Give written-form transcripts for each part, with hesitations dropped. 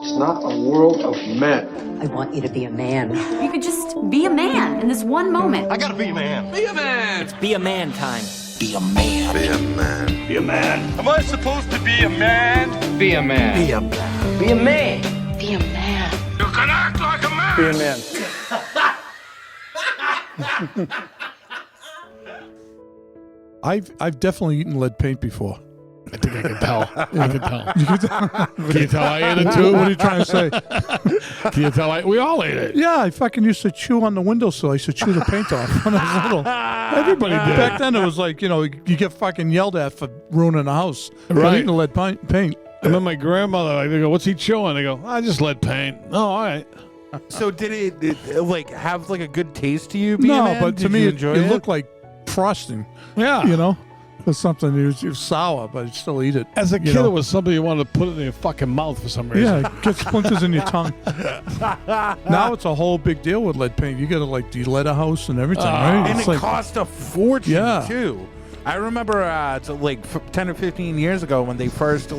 It's not a world of men. I want you to be a man. You could just be a man in this one moment. I gotta be a man. Be a man. It's be a man time. Be a man. Be a man. Be a man. Am I supposed to be a man? Be a man. Be a man. Be a man. Be a man. You can act like a man. Be a man. I've definitely eaten lead paint before. I think I can tell. I can tell. Can you tell I ate it too? What are you trying to say? Can you tell we all ate it? Yeah, I fucking used to chew on the windowsill. I used to chew the paint off when I was little. Everybody did. Back then, it was like, you get fucking yelled at for ruining a house. Right. Eating lead paint. And then my grandmother, they go, "What's he chewing?" I go, "I just lead paint." Oh, all right. So did it like have like a good taste to you? Being No, a man? but to Did me, you it enjoy it looked like frosting. Yeah. It's something it was sour, but I'd still eat it. As a kid, it was something you wanted to put in your fucking mouth for some reason. Yeah, get splinters in your tongue. Now it's a whole big deal with lead paint. You got to like de-lead a house and everything, right? And It's it like, cost a fortune too. I remember 10 or 15 years ago when they first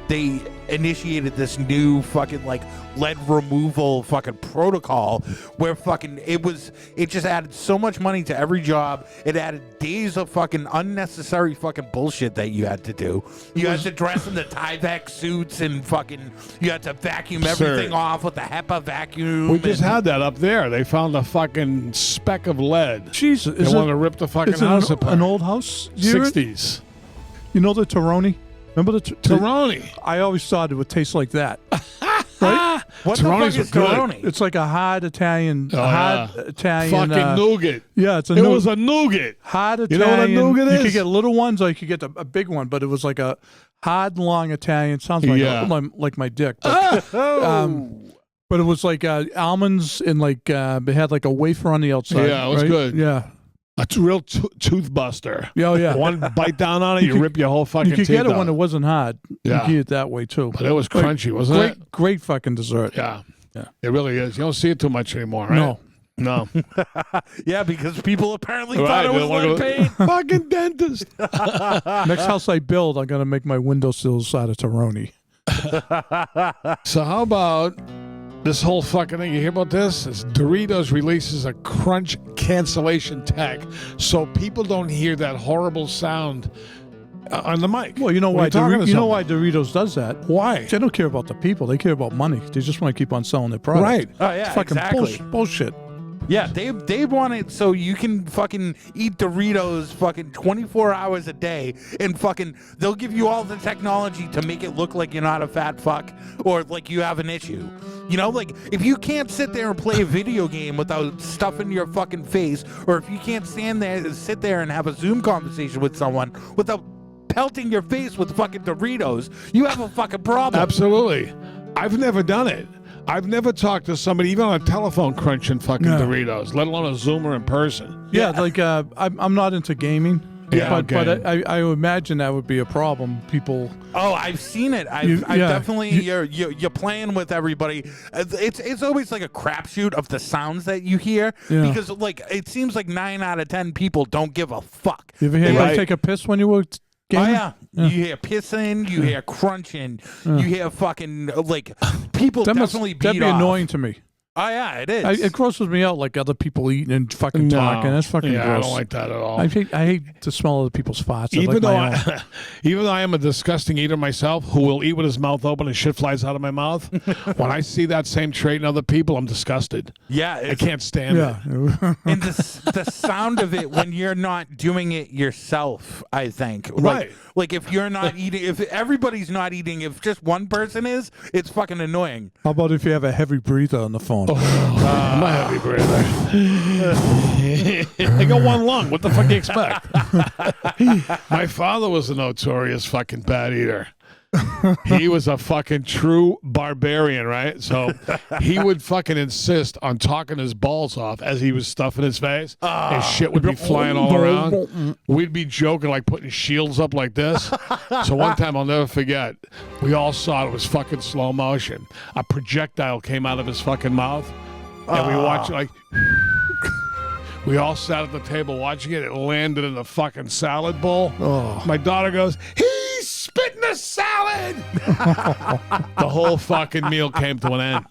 they initiated this new fucking lead removal fucking protocol where it just added so much money to every job. It added days of fucking unnecessary fucking bullshit that you had to do. You had to dress in the Tyvek suits and fucking you had to vacuum everything off with the HEPA vacuum. We just had that up there. They found a fucking speck of lead. Jesus, They wanted to rip the fucking house apart. An old house? 60s. You know the Toroni? Remember the Toroni? I always thought it would taste like that. Right? What Toroni's the fuck is good. Toroni? It's like a hard Italian, Italian fucking nougat. Yeah, it's a It was a nougat. hard You Italian. know what a nougat You is? could get little ones, or you could get a big one, but it was like a hard, long Italian. Sounds like my dick. But, but it was like almonds and it had like a wafer on the outside. Yeah, it was right? good. Yeah. A real tooth buster. Oh, yeah. One bite down on it, you rip your whole fucking You could teeth get it out. when it wasn't hard. Yeah. You could eat it that way, too. But it was crunchy, wasn't it? Great fucking dessert. Yeah. Yeah. It really is. You don't see it too much anymore, right? No. No. Yeah, because people apparently Right, thought it they was don't wanna lead go- paint. Fucking dentist. Next house I build, I'm going to make my windowsills out of Toroni. So how about this whole fucking thing? You hear about this? It's Doritos releases a crunch cancellation tech so people don't hear that horrible sound on the mic. Well, you know When why? you're talking to You know someone. why Doritos does that? Why? They don't care about the people. They care about money. They just want to keep on selling their product. Right. Oh yeah, It's fucking exactly. bullshit. Yeah, they want it so you can fucking eat Doritos fucking 24 hours a day and fucking they'll give you all the technology to make it look like you're not a fat fuck or like you have an issue. You know, like if you can't sit there and play a video game without stuffing your fucking face, or if you can't sit there and have a Zoom conversation with someone without pelting your face with fucking Doritos, you have a fucking problem. Absolutely. I've never done it. I've never talked to somebody, even on a telephone, crunching fucking Doritos, let alone a Zoom or in person. Yeah, I'm not into gaming. Yeah, but I imagine that would be a problem. People. Oh, I've seen it. I've definitely. You're playing with everybody. It's always like a crapshoot of the sounds that you hear because it seems like 9 out of 10 people don't give a fuck. You ever hear anybody take a piss when you were gaming? Oh yeah. You hear pissing, you hear crunching, you hear fucking people definitely beat that'd be off. annoying to me. Oh yeah, it is. It grosses me out like other people eating and fucking talking. That's fucking gross. I don't like that at all. I hate the smell of other people's farts. Even though own. I am a disgusting eater myself, who will eat with his mouth open and shit flies out of my mouth, when I see that same trait in other people, I'm disgusted. Yeah, I can't stand it. And the sound of it when you're not doing it yourself, I think. Right. Like if you're not eating, if everybody's not eating, if just one person is, it's fucking annoying. How about if you have a heavy breather on the phone? I'm a heavy breather. I got one lung. What the fuck do you expect? My father was a notorious fucking bad eater. He was a fucking true barbarian, right? So he would fucking insist on talking his balls off as he was stuffing his face. His shit would be flying all around. We'd be joking, like putting shields up like this. So one time I'll never forget, we all saw it was fucking slow motion. A projectile came out of his fucking mouth, and we watched it we all sat at the table watching it. It landed in the fucking salad bowl. My daughter goes, "He's spitting the salad!" dead. The whole fucking meal came to an end.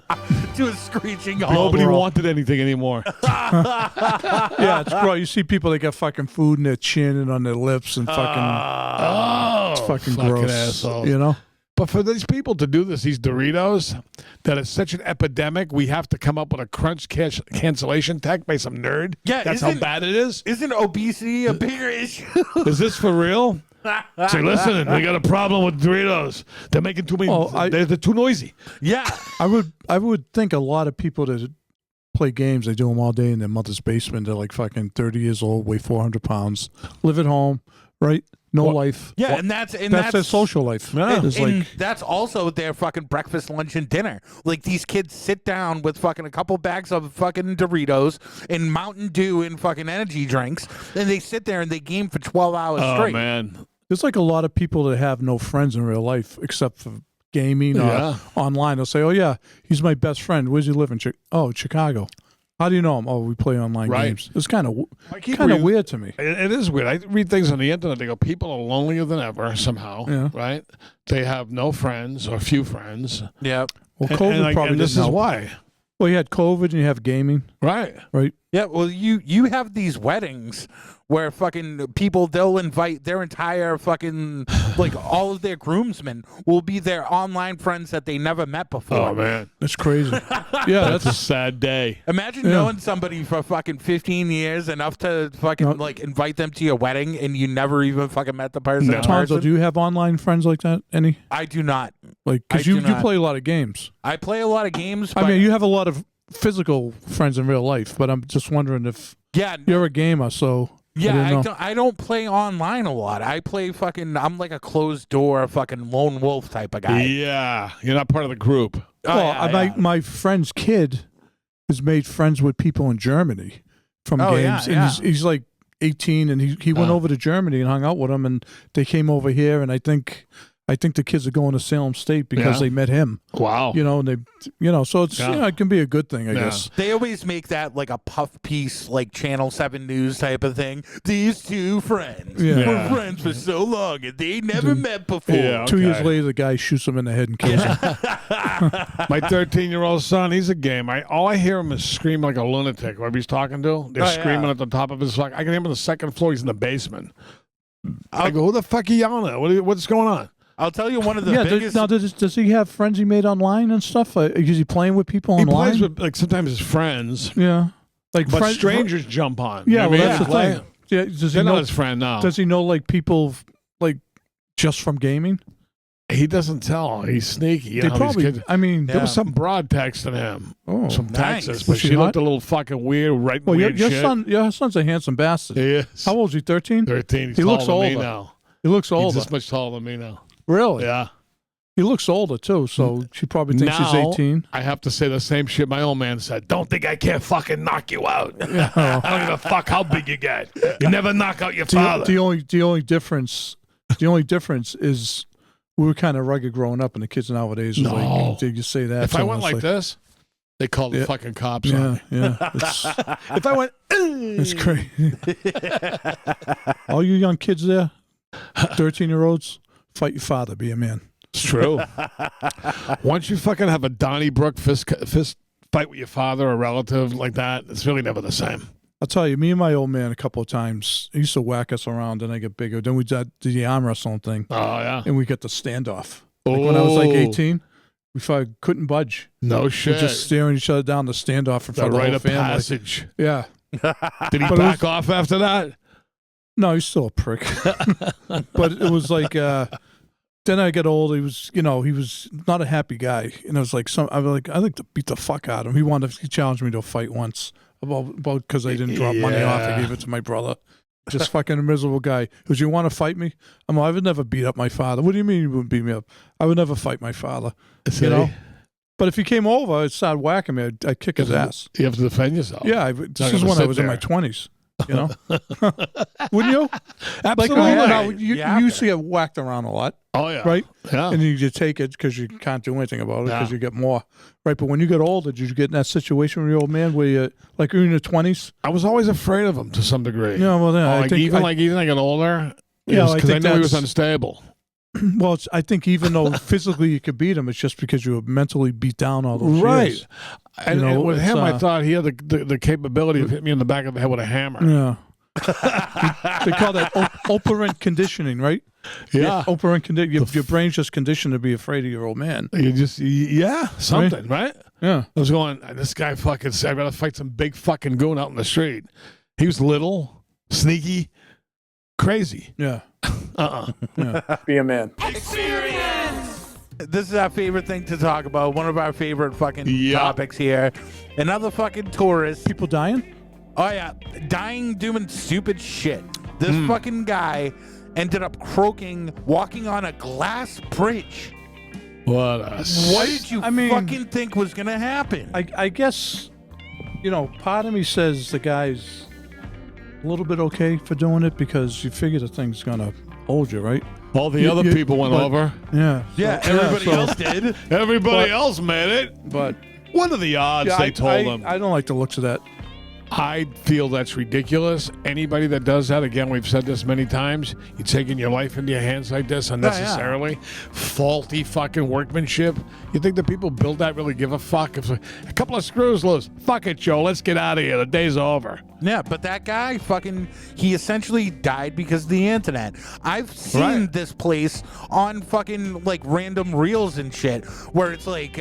To a screeching halt. Nobody wanted anything anymore. Yeah, it's gross. You see people that got fucking food in their chin and on their lips and fucking. It's fucking gross. Assholes. You know. But for these people to do this, these Doritos, that is such an epidemic, we have to come up with a crunch cancellation tech by some nerd. Yeah, that's how bad it is. Isn't obesity a bigger issue? Is this for real? Say, listen, we got a problem with Doritos. They're making too many. They're too noisy. Yeah, I would think a lot of people that play games, they do them all day in their mother's basement. They're like fucking 30 years old, weigh 400 pounds, live at home, right? No life. Yeah, and that's their social life. Yeah. It's And like, that's also their fucking breakfast, lunch, and dinner. Like, these kids sit down with fucking a couple bags of fucking Doritos and Mountain Dew and fucking energy drinks, and they sit there and they game for 12 hours straight. Oh, man. there's like a lot of people that have no friends in real life except for gaming or online. They'll say, "Oh yeah, he's my best friend. Where's he live in? Chicago." How do you know him? Oh, we play online games. It's kind of weird to me. It is weird. I read things on the internet. They go, people are lonelier than ever somehow, right? They have no friends or few friends. Yeah. Well, COVID probably this didn't is help. why. Well, you had COVID and you have gaming. Right. Yeah, well, you have these weddings where fucking people, they'll invite their entire fucking, like, all of their groomsmen will be their online friends that they never met before. Oh, man. That's crazy. Yeah, that's a sad day. Imagine knowing somebody for fucking 15 years, enough to fucking, like, invite them to your wedding, and you never even fucking met the person. No. Tonzo, do you have online friends like that, any? I do not. Like, because you play a lot of games. I play a lot of games, I mean, you have a lot of physical friends in real life, but I'm just wondering if you're a gamer, so... Yeah, I don't play online a lot. I play fucking, I'm like a closed door fucking lone wolf type of guy. Yeah, you're not part of the group. My friend's kid has made friends with people in Germany from games. And he's like 18, and he went over to Germany and hung out with them, and they came over here, and I think the kids are going to Salem State because they met him. Wow. And so it's it can be a good thing, I guess. They always make that like a puff piece, like Channel 7 News type of thing. These two friends were friends for so long and they never met before. Yeah, 2 years later, the guy shoots him in the head and kills him. My 13-year-old son, he's a gamer. All I hear him is scream like a lunatic. Whoever he's talking to, they're screaming at the top of his I can hear him on the second floor. He's in the basement. I go, who the fuck are you yelling at? What's going on? I'll tell you one of the biggest... Does he have friends he made online and stuff? Is he playing with people online? He plays with, like, sometimes his friends. Yeah. But strangers jump on. Yeah, that's the thing. Yeah, They're not his friend now. Does he know, like, people, like, just from gaming? He doesn't tell. He's sneaky. They probably, there was some broad texting him from Texas, but Was she looked a little fucking weird, weird your shit. Your son's a handsome bastard. He is. How old is he, 13? 13. He looks older. Me now. He looks older. He's this much taller than me now. Really? Yeah. He looks older, too, so she probably thinks he's 18. I have to say the same shit my old man said. Don't think I can't fucking knock you out. I don't give a fuck how big you get. You never knock out your father. The only difference is we were kind of rugged growing up, and the kids nowadays are like, did you say that? If I went like this, they called the fucking cops on me. Yeah. If I went, it's crazy. All you young kids there, 13-year-olds, fight your father, be a man. It's true. Once you fucking have a Donnybrook fist fight with your father or relative like that, it's really never the same. I'll tell you, me and my old man a couple of times, he used to whack us around, and I get bigger. Then we did the arm wrestling thing. Oh, yeah. And we got the standoff. Like when I was like 18, we couldn't budge. No shit. We're just staring each other down the standoff in front of the whole family. Passage. Yeah. Did he back off after that? No, he's still a prick. But it was like, then I got old. He was not a happy guy. And I was like, I'd like to beat the fuck out of him. He challenged me to a fight once about because I didn't drop money off. I gave it to my brother. Just fucking a miserable guy. Because you want to fight me? I would never beat up my father. What do you mean you wouldn't beat me up? I would never fight my father. But if he came over, I'd start whacking me. I'd kick his ass. You have to defend yourself. Yeah, this is when I was in my 20s. Wouldn't you? Absolutely. You used to get whacked around a lot. Oh, yeah. Right? Yeah. And you just take it because you can't do anything about it because you get more. Right? But when you get older, did you get in that situation with your old man where you're in your 20s? I was always afraid of him to some degree. Yeah, well, then I think even I got older, because I knew he was unstable. Well, I think even though physically you could beat him, it's just because you were mentally beat down all those years. And with him, I thought he had the capability of hitting me in the back of the head with a hammer. Yeah. They call that operant conditioning, right? Yeah. Operant conditioning. Your brain's just conditioned to be afraid of your old man. You just, something, right? Yeah. I was going, this guy fucking said, I gotta fight some big fucking goon out in the street. He was little, sneaky, crazy. Yeah. Yeah. Be a man. This is our favorite thing to talk about. One of our favorite fucking topics here. Another fucking tourist. People dying? Oh, yeah. Dying doing stupid shit. This fucking guy ended up walking on a glass bridge. What did you fucking think was going to happen? I guess, part of me says the guy's a little bit okay for doing it because you figure the thing's going to hold you, right? All the other people went over. Yeah. Everybody else did. Everybody else made it. But what are the odds they told him? I don't like the looks of that. I feel that's ridiculous. Anybody that does that, again, we've said this many times, you're taking your life into your hands like this unnecessarily. Faulty fucking workmanship. You think the people build that really give a fuck? If a couple of screws loose, fuck it, Joe, let's get out of here. The day's over. Yeah, but that guy he essentially died because of the internet. I've seen this place on fucking like random reels and shit where it's like,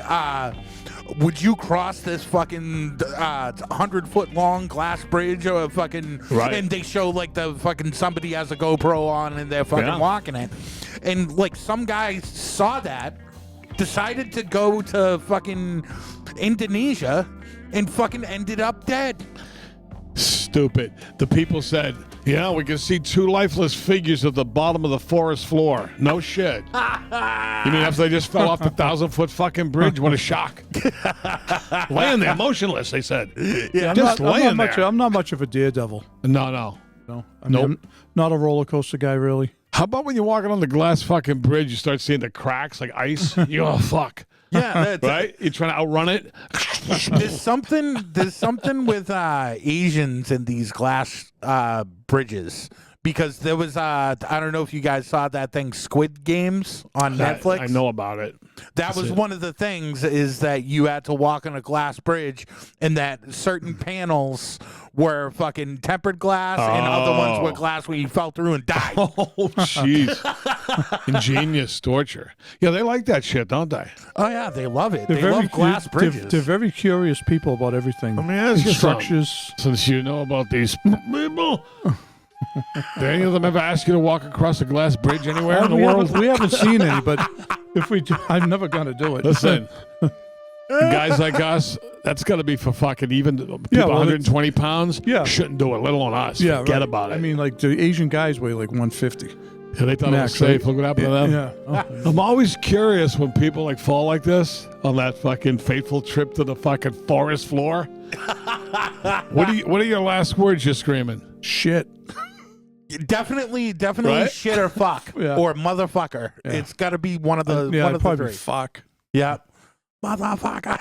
would you cross this fucking 100-foot long glass bridge or fucking and they show like the fucking somebody has a GoPro on and they're fucking walking it. And like some guy saw that, decided to go to fucking Indonesia and fucking ended up dead. Stupid. The people said, yeah, we can see two lifeless figures at the bottom of the forest floor. No shit. You mean after they just fell off the 1,000-foot fucking bridge? What a shock. Laying there motionless, they said. Yeah, I'm not much of a daredevil. No. I'm not a roller coaster guy, really. How about when you're walking on the glass fucking bridge, you start seeing the cracks like ice? You go, oh, fuck. Yeah, right? You're trying to outrun it. There's something with Asians in these glass bridges because there was I don't know if you guys saw that thing Squid Games on Netflix. I know about it. That was one of the things is that you had to walk on a glass bridge and that certain panels were fucking tempered glass and other ones were glass where you fell through and died. Oh, jeez. Ingenious torture. Yeah, they like that shit, don't they? Oh, yeah, they love it. They love glass bridges. They're very curious people about everything. Let me ask you structures. Since you know about these people, did any of them ever ask you to walk across a glass bridge anywhere in the world? We haven't seen any, but if we do, I'm never going to do it. Listen, guys like us, that's got to be for fucking even people 120 pounds. Yeah. Shouldn't do it, let alone us. Yeah, Forget about it. I mean, like the Asian guys weigh like 150. Yeah, they thought it was safe. Look what happened to them. Yeah. Oh. I'm always curious when people like fall like this on that fucking fateful trip to the fucking forest floor. What are your last words you're screaming? Shit. Definitely right? shit or fuck or motherfucker. Yeah. It's got to be one of the one of the three. Fuck. Yeah. Motherfucker.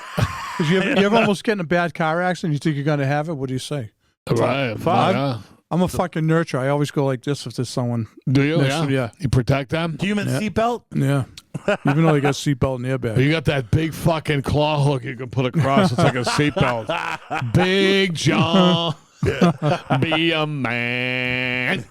You ever almost get in a bad car accident? You think you're going to have it? What do you say? Right. Fuck. Yeah. I'm a fucking nurturer. I always go like this if there's someone. Do you? Yeah. You protect them? Human seatbelt? Yeah. Even though you got seatbelt and airbag. You got that big fucking claw hook you can put across. It's like a seatbelt. Big John. Be a man.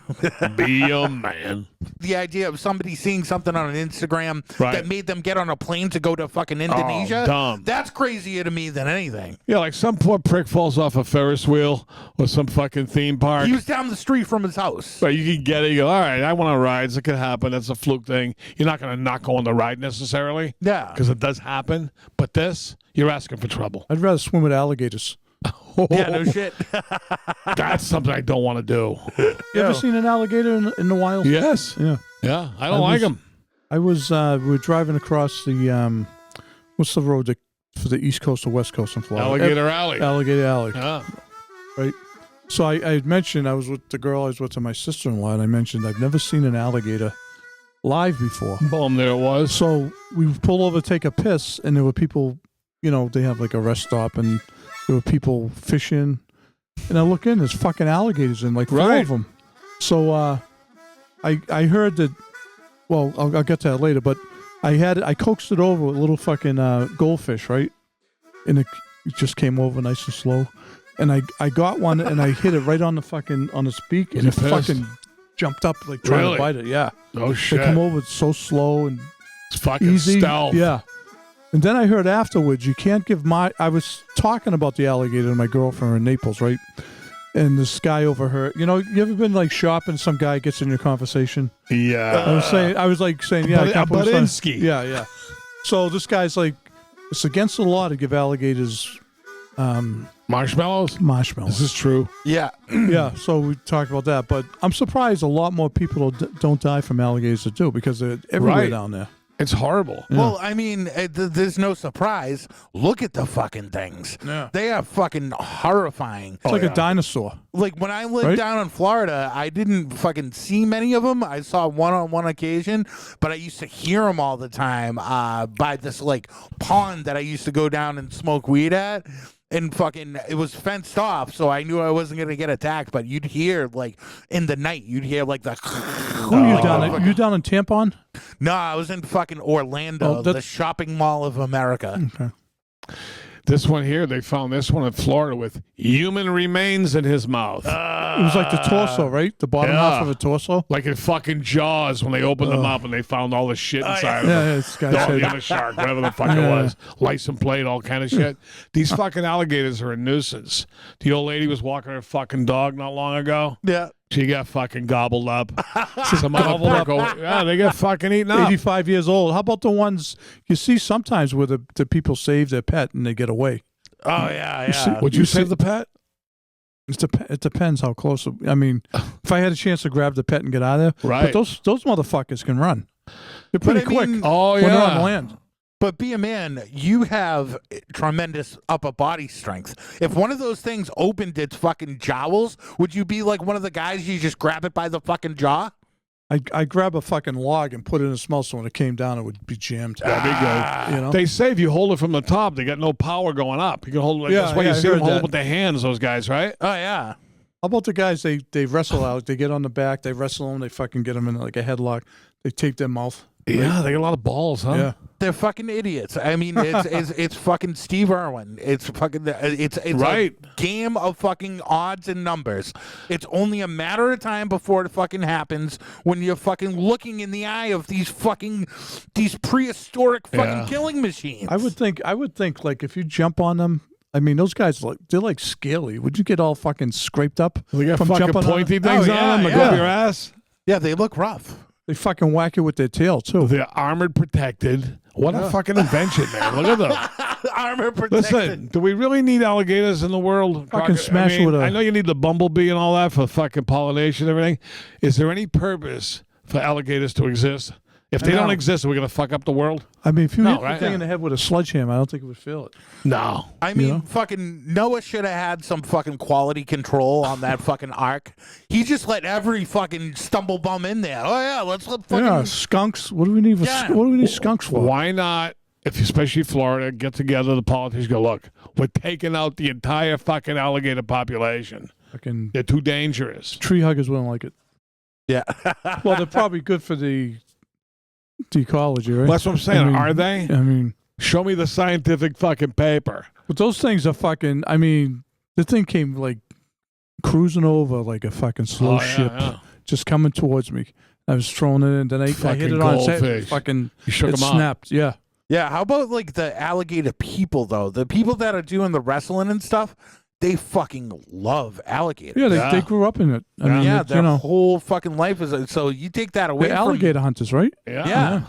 Be a man. The idea of somebody seeing something on an Instagram that made them get on a plane to go to fucking Indonesia. Dumb. That's crazier to me than anything. Yeah, like some poor prick falls off a Ferris wheel or some fucking theme park. He was down the street from his house. But you can get it. You go, all right, I want to ride. It could happen. That's a fluke thing. You're not going to not go on the ride necessarily. Yeah. Because it does happen. But this, you're asking for trouble. I'd rather swim with alligators. Yeah, no shit. That's something I don't want to do. You ever seen an alligator in the wild? Yes. Yeah. I don't like them. I was, we were driving across the, what's the road for the East Coast or West Coast in Florida? Alligator Alley. Alligator Alley. Yeah. Right. So I had mentioned, I was with the girl I was with to my sister-in-law, and I mentioned I've never seen an alligator live before. Boom, there it was. So we pulled over to take a piss, and there were people, they have like a rest stop, and there were people fishing, and I look in, there's fucking alligators in, like 4 of them. So I heard that well, I'll get to that later, but I coaxed it over with a little fucking goldfish, right? And it just came over nice and slow. And I got one and I hit it right on its beak, and it fucking jumped up like trying to bite it. Yeah. Oh shit. They come over so slow and It's fucking easy. stealth. Yeah. And then I heard afterwards, you can't give I was talking about the alligator to my girlfriend in Naples, right? And this guy overheard. You know, you ever been like shopping? Some guy gets in your conversation. Yeah. I was saying, yeah, I can't put this on. Badinsky. Yeah. So this guy's like, it's against the law to give alligators Marshmallows. This is true. Yeah. Yeah. So we talked about that, but I'm surprised a lot more people don't die from alligators that do, because they're everywhere down there. It's horrible. Yeah. Well, I mean, there's no surprise. Look at the fucking things. Yeah. They are fucking horrifying. It's like a dinosaur. Like when I lived down in Florida, I didn't fucking see many of them. I saw one on one occasion, but I used to hear them all the time by this like pond that I used to go down and smoke weed at. And fucking, it was fenced off, so I knew I wasn't gonna get attacked. But you'd hear like in the night, you'd hear like the. Who are you down? You down in Tampon? No, I was in fucking Orlando, the shopping mall of America. Okay. This one here, they found this one in Florida with human remains in his mouth. It was like the torso, right? The bottom half of the torso. Like in fucking Jaws when they opened them up and they found all the shit inside of them. Yeah, this guy The other shark, whatever the fuck it was. License plate, all kind of shit. These fucking alligators are a nuisance. The old lady was walking her fucking dog not long ago. Yeah. She got fucking gobbled up. Some other prick yeah, they get fucking eaten up. 85 years old. How about the ones you see sometimes where the people save their pet and they get away? Oh, yeah. Would you save the pet? It depends how close. I mean, if I had a chance to grab the pet and get out of there. Right. But those motherfuckers can run. They're pretty quick when Oh, they're yeah. on land. But be a man, you have tremendous upper body strength. If one of those things opened its fucking jowls, would you be like one of the guys you just grab it by the fucking jaw? I grab a fucking log and put it in his mouth, so when it came down, it would be jammed. That'd be good. You know? They say if you hold it from the top, they got no power going up. You can hold it. That's why you see them hold it with their hands, those guys, right? Oh, yeah. How about the guys, they wrestle out, they get on the back, they wrestle them, they fucking get them in like a headlock, they tape their mouth. Yeah, they got a lot of balls, huh? Yeah. They're fucking idiots. I mean, it's fucking Steve Irwin. It's fucking it's right. a game of fucking odds and numbers. It's only a matter of time before it fucking happens when you're fucking looking in the eye of these prehistoric fucking killing machines. I would think like if you jump on them, I mean, those guys they're like scaly. Would you get all fucking scraped up? They got from fucking jumping pointy on things Oh, yeah, on them to yeah. go up your ass. Yeah, they look rough. They fucking whack you with their tail too. They're armored protected. What a fucking invention, man. Look at them. Armor protected. Listen, do we really need alligators in the world? Fucking smash with a- I know you need the bumblebee and all that for fucking pollination and everything. Is there any purpose for alligators to exist? If they don't exist, are we going to fuck up the world? I mean, if you hit right? the thing in the head with a sledgehammer, I don't think it would feel it. No. I mean, You know? fucking Noah should have had some fucking quality control on that fucking ark. He just let every fucking stumble bum in there. Oh yeah, let's let fucking Yeah, skunks. What do we need? Yeah. What do we need skunks for? Why not, if especially Florida, get together, the politicians go, look, we're taking out the entire fucking alligator population. Fucking They're too dangerous. tree huggers wouldn't like it. yeah. Well, they're probably good for the ecology, right? That's what I'm saying. I mean- Are they? I mean, Show me the scientific fucking paper. but those things are fucking. I mean, the thing came like cruising over like a fucking slow ship, just coming towards me. I was throwing it in, then I hit Fucking it on set. goldfish. Fucking, You shook it them up. snapped. Yeah. Yeah, how about like the alligator people though? The people that are doing the wrestling and stuff, they fucking love alligators. Yeah, they grew up in it. I mean, yeah, it, their you know, whole fucking life is so you take that away they're from alligator hunters, right? Yeah.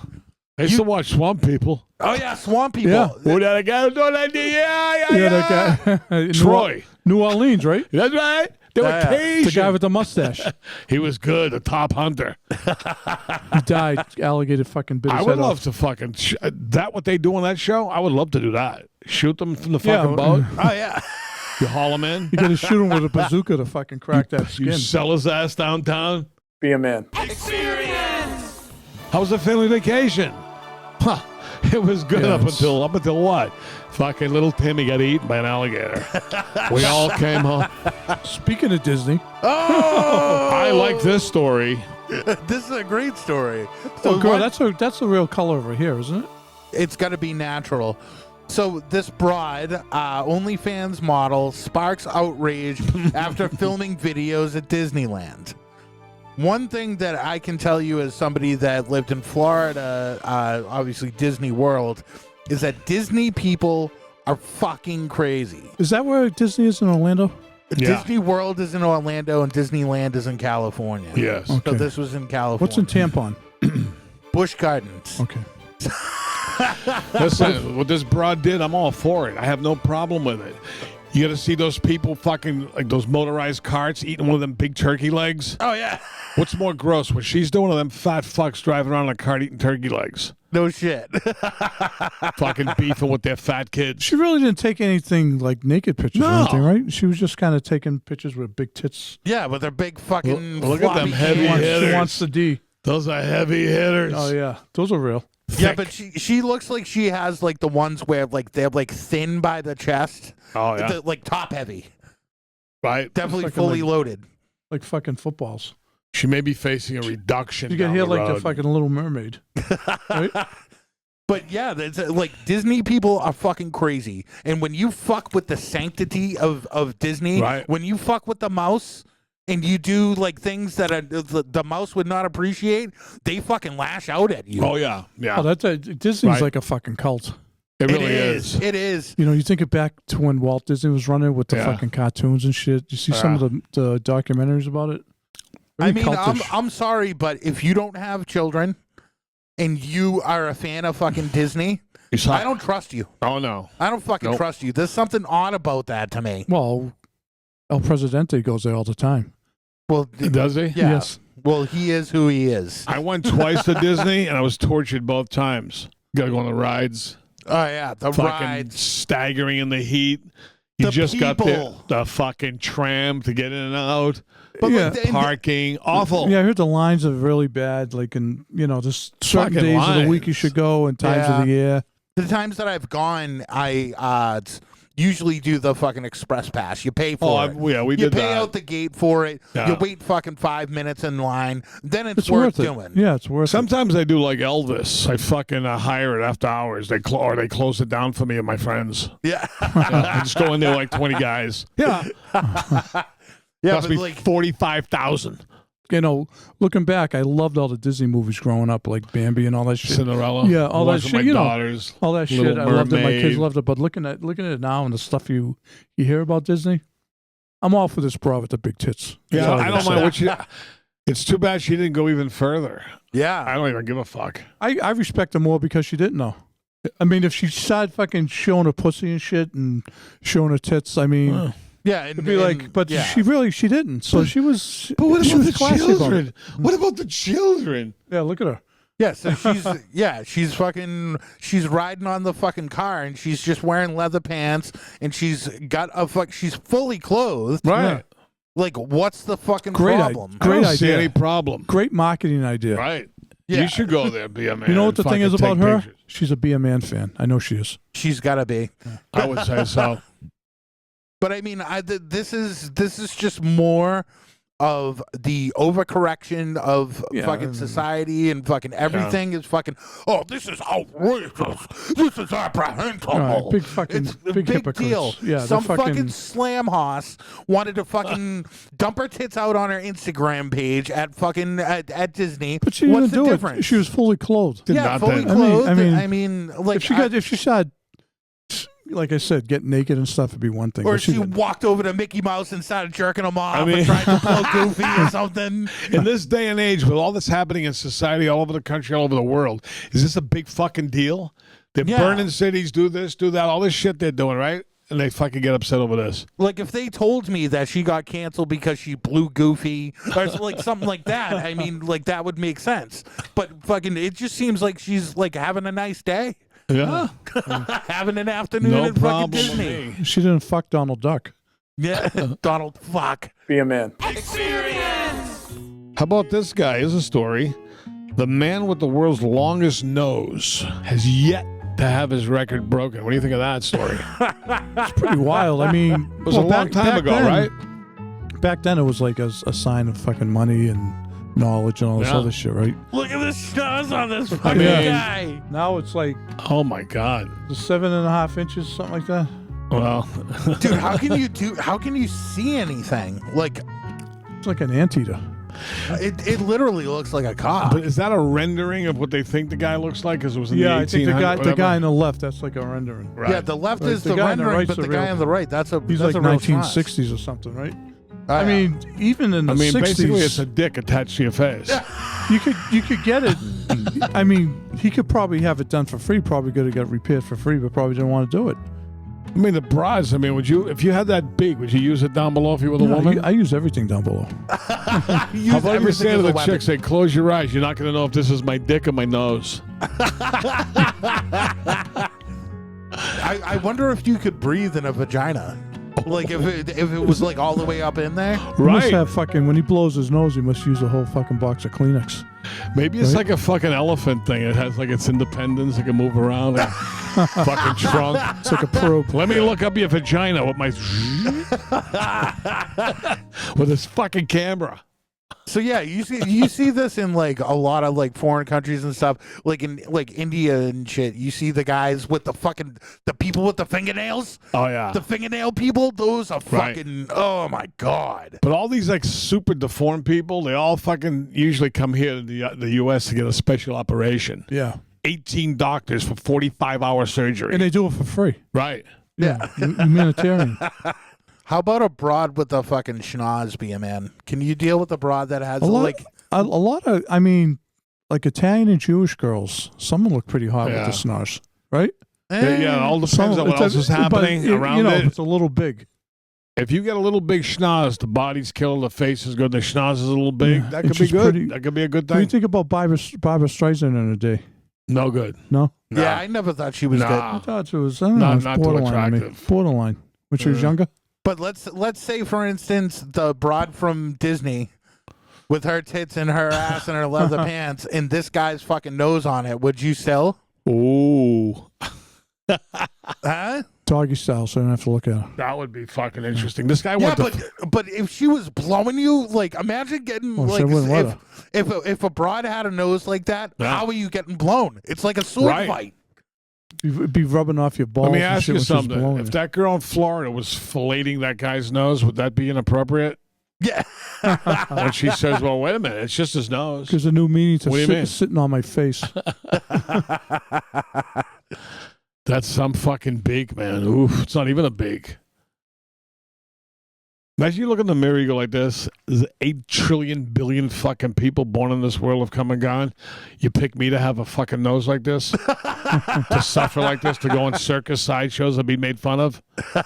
I used to watch Swamp People. Oh yeah, swamp people. Yeah. Who that guy? That guy. Troy. New Orleans, right? That's right. They were Yeah. Cajun. The guy with the mustache. He was good, the top hunter. He died. Alligator fucking bit his I would head love off. to fucking that what they do on that show. I would love to do that. Shoot them from the fucking boat. Oh yeah. You haul them in. You got to shoot him with a bazooka to fucking crack that You skin. sell his ass downtown. Be a man. How was the family vacation? Huh. It was good Yeah, up until what? Fucking little Timmy got eaten by an alligator. We all came home. Speaking of Disney, I like this story. This is a great story. So, girl, that's the real color over here, isn't it? It's got to be natural. So this broad, OnlyFans model, sparks outrage after filming videos at Disneyland. One thing that I can tell you as somebody that lived in Florida, obviously Disney World, is that Disney people are fucking crazy. Is that where Disney is in Orlando? Yeah. Disney World is in Orlando and Disneyland is in California. Yes. Okay. So this was in California. What's in Tampon? Busch Gardens. Okay. Listen, what this broad did, I'm all for it. I have no problem with it. You got to see those people fucking, like those motorized carts eating one of them big turkey legs. Oh, yeah. What's more gross, what she's doing, or them fat fucks driving around in a cart eating turkey legs? No shit. Fucking beefing with their fat kids. She really didn't take anything like naked pictures or No. anything, right? She was just kind of taking pictures with big tits. Yeah, with their big fucking Look at them floppy heavy cans. hitters. She wants the D. Those are heavy hitters. Oh, yeah. Those are real. Yeah, Thick. but she looks like she has like the ones where like they're like thin by the chest. Oh, yeah. Like top heavy. Right? Definitely Fucking fully like- loaded. Like fucking footballs. She may be facing a reduction. You get down here the like the road. fucking Little Mermaid. Right? But yeah, that's like Disney people are fucking crazy. And when you fuck with the sanctity of Disney, Right. when you fuck with the mouse and you do like things that the mouse would not appreciate, they fucking lash out at you. Oh, yeah. Yeah. Oh, that's Disney's Right. like a fucking cult. it It really is. is. It is. You know, you think it back to when Walt Disney was running with the Yeah. fucking cartoons and shit. You see some of the documentaries about it? I Really mean, cultish. I'm sorry, but if you don't have children and you are a fan of fucking Disney, I don't trust you. Oh, no. I don't fucking Nope. trust you. There's something odd about that to me. Well, El Presidente goes there all the time. Well, Does he? yeah. Yes. Well, he is who he is. I went twice to Disney, and I was tortured both times. Got to go on the rides. Oh yeah, the Fucking rides. staggering in the heat. You The just got people. the fucking tram to get in and out. But Yeah. like, Parking. Awful. Yeah, I heard the lines are really bad. Like, in there's certain Fucking days of the week you lines. should go and times Yeah. of the year. the times that I've gone, I usually do the fucking express pass. You pay for it. Yeah, we You did pay that. out the gate for it. Yeah. You wait fucking 5 minutes in line. Then it's, It's worth worth it. doing. Yeah, it's worth it. Sometimes I do like Elvis. I fucking hire it after hours. They close it down for me and my friends. Yeah. Yeah, I just go in there like 20 guys. Yeah, Yeah, cost but me like, $45,000. You know, looking back, I loved all the Disney movies growing up, like Bambi and all that shit. Cinderella. Yeah, all that Ones with shit, My you know, daughters. All that Little shit, I loved it. My kids Mermaid. loved it. But looking at it now and the stuff you hear about Disney, I'm all for this bra with the big tits. Yeah, That's all I gotta don't say. mind what you. It's too bad she didn't go even further. I yeah. don't even give a fuck. I respect her more because she didn't know. I mean, if she started fucking showing her pussy and shit and showing her tits, I mean, Yeah. And, it'd be like, but yeah. she didn't. So she was. But what she about was the classy about it. children? What about the children? Yeah, look at her. Yeah, so she's riding on the fucking car and she's just wearing leather pants and she's fully clothed. Right. Like, what's the fucking Great problem? I don't Great see idea. any problem. Great marketing idea. Right. Yeah. You should go there, be a man. You know what the thing fucking is about take her? pictures. She's a Be a Man fan. I know she is. She's got to be. I would say so. But I mean, this is just more of the overcorrection of Yeah. fucking society and fucking everything is fucking. Oh, this is outrageous. This is apprehensible. All right, big fucking- it's a big big hypocrites. deal. Yeah, some they're fucking fucking- slam hoss wanted to fucking dump her tits out on her Instagram page at fucking at Disney. But she What's didn't the do difference? it. She was fully clothed. Did yeah, not fully then. clothed. I mean, like if she started, like I said, get naked and stuff would be one thing. or but she she didn't. walked over to Mickey Mouse and started jerking him off I mean- and tried to blow Goofy or something. In this day and age, with all that's happening in society all over the country, all over the world, is this a big fucking deal? They're Yeah. burning cities, do this, do that, all this shit they're doing, right? And they fucking get upset over this. Like if they told me that she got canceled because she blew Goofy or like something like that, I mean, like that would make sense. But fucking, it just seems like she's like having a nice day, Yeah. having an afternoon No at fucking problem with Disney. me. She didn't fuck Donald Duck. Yeah, Donald, fuck. Be a man. How about this guy? Here's a story. The man with the world's longest nose has yet to have his record broken. What do you think of that story? It's pretty wild. I mean, It was a long time ago, right? Back then, it was like a sign of fucking money and knowledge and all this Yeah. other shit, right? Look at the stars on this fucking mean- guy. Now it's like Oh my God. 7.5 inches, something like that. Well, Dude, how can you see anything? Like, It's like an anteater. it literally looks like a cock. but is that a rendering of what they think the guy looks like? Because it was in Yeah, the I think the 1800s, guy on whatever? the left, that's like a rendering. Right. Yeah, the left Right, is the the guy on the rendering, right's but the the guy real- on the right, that's a He's that's like a real 1960s or something, right? schnoz. I mean, even in the 60s, basically, it's a dick attached to your face. you could get it. I mean, he could probably have it done for free. Probably could have got repaired for free, but probably didn't want to do it. I mean, the bras. I mean, would you, if you had that big, would you use it down below if you were the woman? I use everything down below. How about you say to the chick, say, close your eyes. You're not going to know if this is my dick or my nose. I wonder if you could breathe in a vagina. Like if it was like all the way up in there. He must Right. have fucking, when he blows his nose, he must use a whole fucking box of Kleenex. Maybe it's Right? like a fucking elephant thing. It has like its independence. It can move around. Like fucking trunk. It's like a probe. Let me look up your vagina with my with this fucking camera. So yeah, you see this in like a lot of like foreign countries and stuff, like in like India and shit. You see the guys with the people with the fingernails. Oh yeah. The fingernail people, those are Right. fucking, oh my God. But all these like super deformed people, they all fucking usually come here to the U.S. to get a special operation. Yeah. 18 doctors for 45-hour surgery. And they do it for free. Right. Yeah. Humanitarian. How about a broad with a fucking schnoz, be a man? Can you deal with a broad that has A lot, like, a lot of, I mean, like Italian and Jewish girls, some look pretty hot Yeah. with the snars, right? Yeah, it all depends on what It's else is happening but around you know, it. It's a little big. If you get a little big schnoz, the body's killed, the face is good, the schnoz is a little big, Yeah, that could it's be just good. pretty- That could be a good What do you thing. think about Barbara Streisand in a day? No good. No? yeah, I never thought she was good. I thought it was, I don't Not- know, it's not too borderline to me. attractive. Borderline. When she was younger? But let's say, for instance, the broad from Disney with her tits and her ass and her leather pants and this guy's fucking nose on it, would you still? Ooh. Huh? Doggy style, so I don't have to look at her. That would be fucking interesting. This guy Yeah, went to... but if she was blowing you, like imagine getting Well, like she wouldn't let her. if a broad had a nose like that, Yeah. how are you getting blown? It's like a sword Right. fight. You'd be rubbing off your balls. Let me and ask shit you when she's something. blowing If you. that girl in Florida was filleting that guy's nose, would that be inappropriate? Yeah. When she says, well, wait a minute, it's just his nose. There's a new meaning to What do you mean? sitting on my face. That's some fucking beak, man. Oof, it's not even a beak. Imagine you look in the mirror, you go like this. There's 8 trillion billion fucking people born in this world have come and gone. You pick me to have a fucking nose like this? To suffer like this? To go on circus sideshows and be made fun of?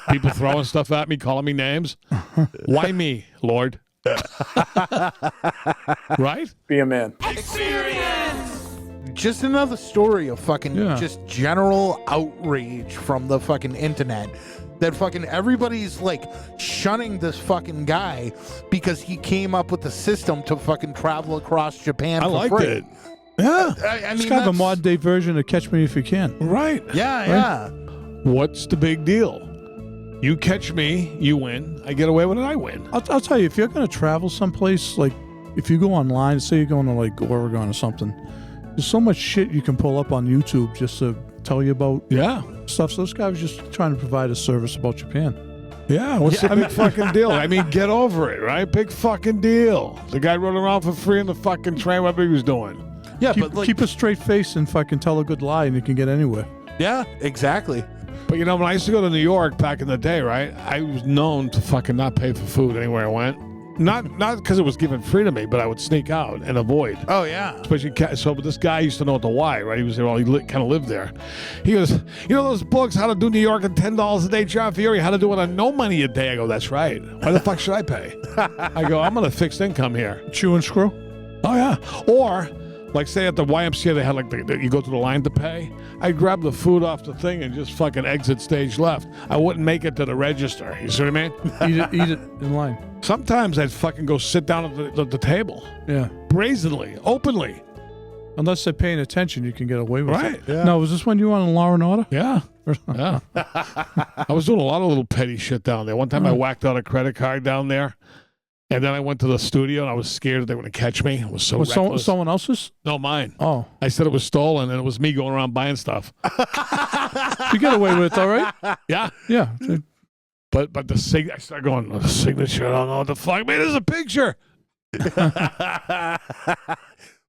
People throwing stuff at me, calling me names? Why me, Lord? Right? Be a man. Just another story of fucking Yeah. just general outrage from the fucking internet. That fucking everybody's like shunning this fucking guy because he came up with the system to fucking travel across Japan I for liked free. it. Yeah. I It's mean, kind of a that's- modern day version of Catch Me If You Can. Right. Yeah. What's the big deal? You catch me, you win. I get away with it, I win. I'll tell you, if you're going to travel someplace, like if you go online, say you're going to like Oregon or something, there's so much shit you can pull up on YouTube just to tell you about Yeah. stuff. So this guy was just trying to provide a service about Japan. Yeah, what's the big fucking deal? I mean, get over it, right? Big fucking deal. The guy rode around for free in the fucking train, whatever he was doing. Yeah, Keep, but like, keep a straight face and fucking tell a good lie and you can get anywhere. yeah, exactly. But you know, when I used to go to New York back in the day, right, I was known to fucking not pay for food anywhere I went. Not because it was given free to me, but I would sneak out and avoid. Oh yeah. Especially, so but this guy used to know the why, right? He was there, well, he kind of lived there. He goes, you know those books, How to Do New York at $10 a day, John Fiore, how to do it on no money a day? I go, that's right. Why the fuck should I pay? I go, I'm on a fixed income here. Chew and screw? Oh, yeah. Or, like, say at the YMCA, they had, like, you go to the line to pay. I'd grab the food off the thing and just fucking exit stage left. I wouldn't make it to the register. You see what I mean? Eat it in line. Sometimes I'd fucking go sit down at the table. Yeah. Brazenly, openly. Unless they're paying attention, you can get away with Right. it. Yeah. No, was this when you were on Law and Order? Yeah. Yeah. I was doing a lot of little petty shit down there. One time I whacked out a credit card down there. And then I went to the studio, and I was scared that they were going to catch me. It was so reckless. Someone else's? No, mine. Oh. I said it was stolen, and it was me going around buying stuff. You get away with it, all right? Yeah. Yeah. But I started going, the signature, I don't know what the fuck. Man, there's a picture.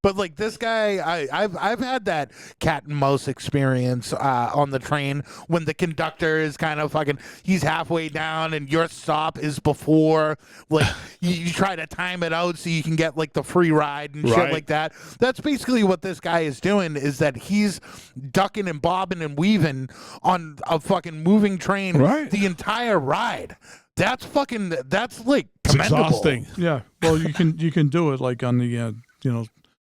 But like this guy, I've had that cat and mouse experience on the train when the conductor is kind of fucking, he's halfway down and your stop is before, like you try to time it out so you can get like the free ride and shit like that. That's basically what this guy is doing, is that he's ducking and bobbing and weaving on a fucking moving train the entire ride. That's like commendable. It's exhausting. Yeah. Well, you can do it like on the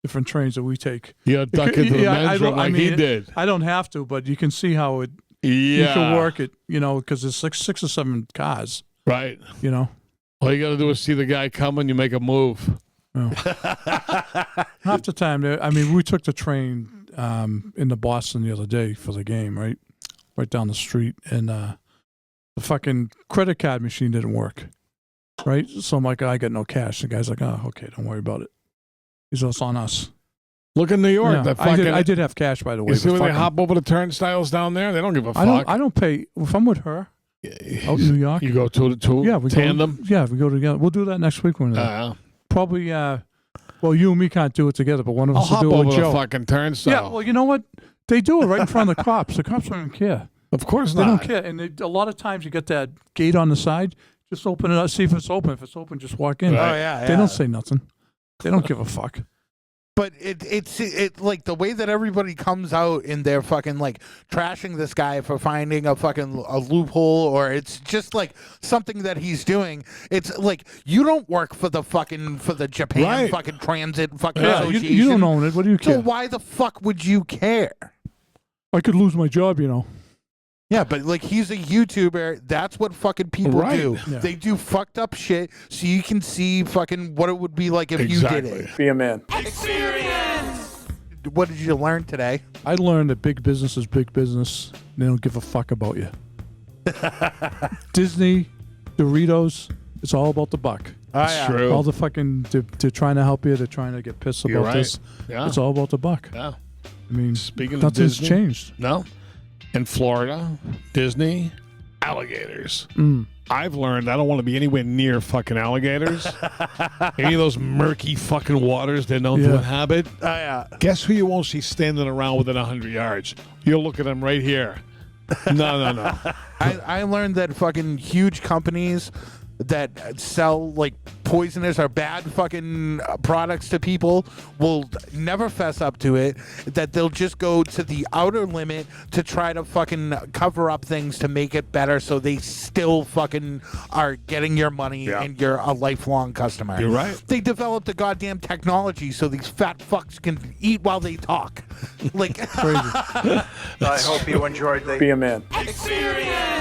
different trains that we take. You duck into the men's room like he did. I don't have to, but you can see how it. Yeah. You can work it, because there's like 6 or 7 cars. Right. All you got to do is see the guy coming, you make a move. Oh. Half the time, we took the train into Boston the other day for the game, right down the street, and the fucking credit card machine didn't work, right? So I'm like, I got no cash. The guy's like, oh, okay, don't worry about it. He's also on us. Look in New York. Yeah, I did have cash, by the way. You see when they hop over the turnstiles down there? They don't give a fuck. I don't pay. If I'm with her out in New York. You go 2 to 2? Yeah. We tandem? We go together. We'll do that next week. Probably, you and me can't do it together, but one of us will do it with Joe. I'll hop over the fucking turnstile. Yeah, well, you know what? They do it right in front of the cops. The cops don't even care. Of course not. They don't care. And a lot of times you get that gate on the side. Just open it up. See if it's open. If it's open, just walk in. Right. Oh, yeah. They don't say nothing. They don't give a fuck. But it's like the way that everybody comes out and they're fucking like trashing this guy for finding a loophole, or it's just like something that he's doing. It's like, you don't work for the Japan fucking transit association. You don't own it. What do you care? So why the fuck would you care? I could lose my job, Yeah, but like, he's a YouTuber. That's what fucking people do. Yeah. They do fucked up shit so you can see fucking what it would be like if you did it. Be a man. What did you learn today? I learned that big business is big business. They don't give a fuck about you. Disney, Doritos, it's all about the buck. That's true. All the fucking, they're trying to help you. They're trying to get pissed about this. Yeah. It's all about the buck. Yeah. I mean, Speaking of nothing's Disney, changed. No. In Florida, Disney, alligators. I've learned I don't want to be anywhere near fucking alligators. Any of those murky fucking waters they're known to inhabit. Guess who you won't see standing around within 100 yards? You'll look at them right here. No. I learned that fucking huge companies that sell like poisonous or bad fucking products to people will never fess up to it, that they'll just go to the outer limit to try to fucking cover up things to make it better, so they still fucking are getting your money and you're a lifelong customer. You're right. They developed a goddamn technology so these fat fucks can eat while they talk. Like, Crazy. I hope you enjoyed the Be a Man. Experience!